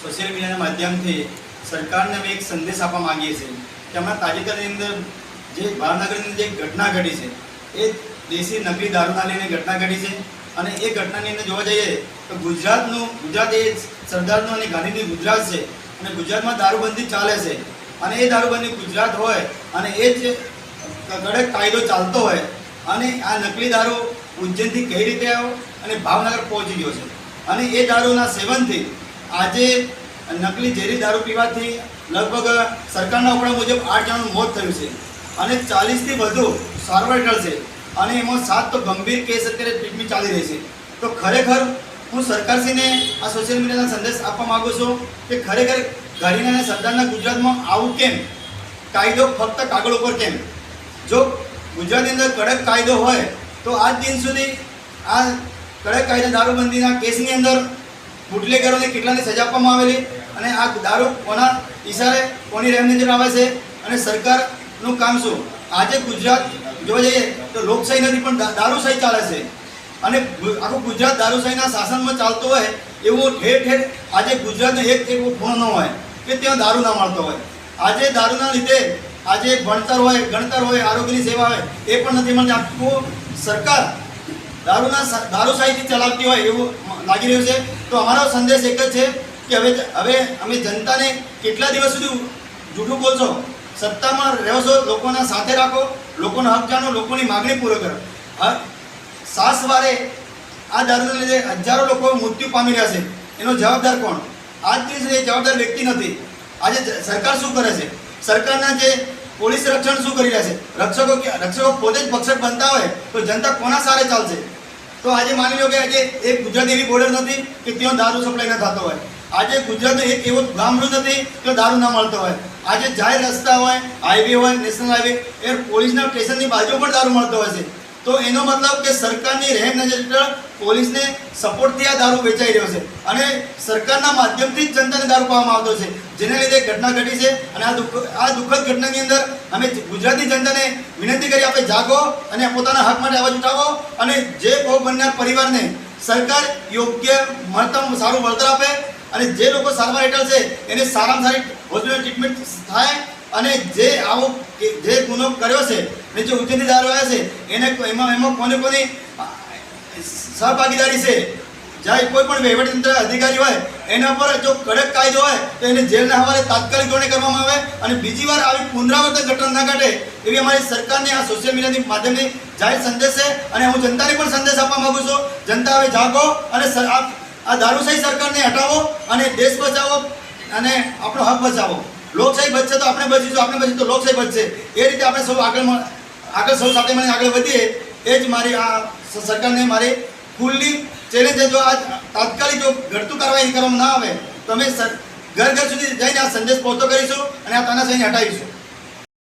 Social મીડિયાના માધ્યમથી સરકારને અમે એક સંદેશ આપવા માંગીએ છીએ કે હમણાં તાજેતરની અંદર જે ભાવનગરની જે ઘટના ઘટી છે એ દેશી નકલી દારૂના લઈને ઘટના ઘટી છે અને એ ઘટનાની અંદર જોવા જઈએ તો ગુજરાત એ સરદારનું અને ગાંધીનું ગુજરાત છે અને ગુજરાતમાં દારૂબંધી ચાલે છે અને એ દારૂબંધી ગુજરાત હોય અને એ જ કડક કાયદો ચાલતો હોય અને આ નકલી દારૂ ઉજ્જૈનથી કઈ રીતે આવ્યો અને ભાવનગર પહોંચી ગયો છે અને એ દારૂના સેવનથી આજે નકલી ઝેરી દારૂ પીવાથી લગભગ સરકારના આંકડા મુજબ 8 જણાનું મોત થયું છે અને 40થી વધુ સારવાર હેઠળ છે અને એમાં 7 તો ગંભીર કેસ અત્યારે ટ્રીટમેન્ટ ચાલી રહી છે। તો ખરેખર હું સરકારશ્રીને આ સોશિયલ મીડિયાના સંદેશ આપવા માગું છું કે ખરેખર ગાંધીના અને સરદારના ગુજરાતમાં આવું કેમ, કાયદો ફક્ત કાગળ ઉપર કેમ? જો ગુજરાતની અંદર કડક કાયદો હોય તો આજ દિન સુધી આ કડક કાયદા દારૂબંધીના કેસની અંદર બુટલેગરોને કેટલાની સજા આપવામાં આવેલી અને આ દારૂ કોના ઈશારે કોની રહેમની અંદર આવે છે અને સરકારનું કામ શું? આજે ગુજરાત જોવા જઈએ તો લોકશાહી નથી પણ દારૂશાહી ચાલે છે અને આખું ગુજરાત દારૂશાહીના શાસનમાં ચાલતું હોય એવું ઠેર ઠેર આજે ગુજરાતનો એક એવો ખૂણો ન હોય કે ત્યાં દારૂ ના મળતો હોય। આજે દારૂના લીધે આજે ભણતર હોય, ગણતર હોય, આરોગ્યની સેવા હોય એ પણ નથી મળતી। આખું સરકાર દારૂશાહીથી ચલાવતી હોય એવું લાગી રહ્યું છે। તો અમારો સંદેશ એક જ છે કે હવે અમે જનતાને કેટલા દિવસ સુધી જૂઠું બોલશો? સત્તામાં રહો છો, લોકોના સાથે રાખો, લોકોનો હક જાણો, લોકોની માગણી પૂરો કરો। સાસવારે આ દારૂને લીધે હજારો લોકો મૃત્યુ પામી રહ્યા છે, એનો જવાબદાર કોણ? આજ દિવસે એ જવાબદાર વ્યક્તિ નથી। આજે સરકાર શું કરે છે? સરકારના જે પોલીસ રક્ષણ શું કરી રહ્યા છે? રક્ષકો પોતે જ ભક્ષક બનતા હોય તો જનતા કોના સારે ચાલશે? તો આજે માની લો કે આજે એક ગુજરાત એવી બોર્ડર નથી કે ત્યાં દારૂ સપ્લાય ન થતો હોય। આજે ગુજરાતનું એક એવું ગામડું નથી કે દારૂ ના મળતો હોય। આજે જાહેર રસ્તા હોય, હાઈવે હોય, નેશનલ હાઈવે એ પોલીસના સ્ટેશનની બાજુ પણ દારૂ મળતો હોય છે। તો એનો મતલબ કે સરકારની રહેમ નજર હેઠળ પોલીસને સપોર્ટથી આ દારૂ વેચાઈ રહ્યો છે અને સરકારના માધ્યમથી જ જનતાને દારૂ પાવામાં આવતો છે, જેના લીધે ઘટના ઘટી છે। અને આ દુઃખદ ઘટનાની અંદર અમે ગુજરાતની જનતાને વિનંતી કરી આપણે જાગો અને પોતાના હક માટે અવાજ ઉઠાવો અને જે ભોગ બનનાર પરિવારને સરકાર યોગ્ય મહત્તમ સારું વળતર આપે અને જે લોકો સારવાર હેઠળ છે એને સારામાં સારી હોસ્પિટલ ટ્રીટમેન્ટ થાય અને જે ગુનો કર્યો છે ને જે ઉજ્જૈનથી દારૂ આવ્યા છે એને એમાં કોની સહભાગીદારી છે, જ્યારે કોઈ પણ વહીવટીતંત્ર અધિકારી હોય એના પર જો કડક કાયદો હોય તો એને જેલના હવાલે તાત્કાલિક ધોરણે કરવામાં આવે અને બીજી વાર આવી પુનરાવર્તન ઘટના ના ઘટે એવી અમારી સરકારને આ સોશિયલ મીડિયાની માધ્યમથી જાહેર સંદેશ છે। અને હું જનતાને પણ સંદેશ આપવા માગું છું, જનતા હવે જાગો અને આ દારૂશાહી સરકારને હટાવો અને દેશ બચાવો અને આપણો હક બચાવો। લોકશાહી બચશે તો આપણે બચીશું, આપણે બચીશું તો લોકશાહી બચશે। એ રીતે આપણે સૌ આગળ સૌ સાથે મળીને આગળ વધીએ એ જ મારી આ સરકારને મારી ખુલ્લી ચેલેન્જ છે। જો આ તાત્કાલિક જો ઘટતું કાર્યવાહી કરવામાં ના આવે તો અમે ઘર ઘર સુધી જઈને આ સંદેશ પહોંચતો કરીશું અને આ તાનાશાહીને હટાવીશું।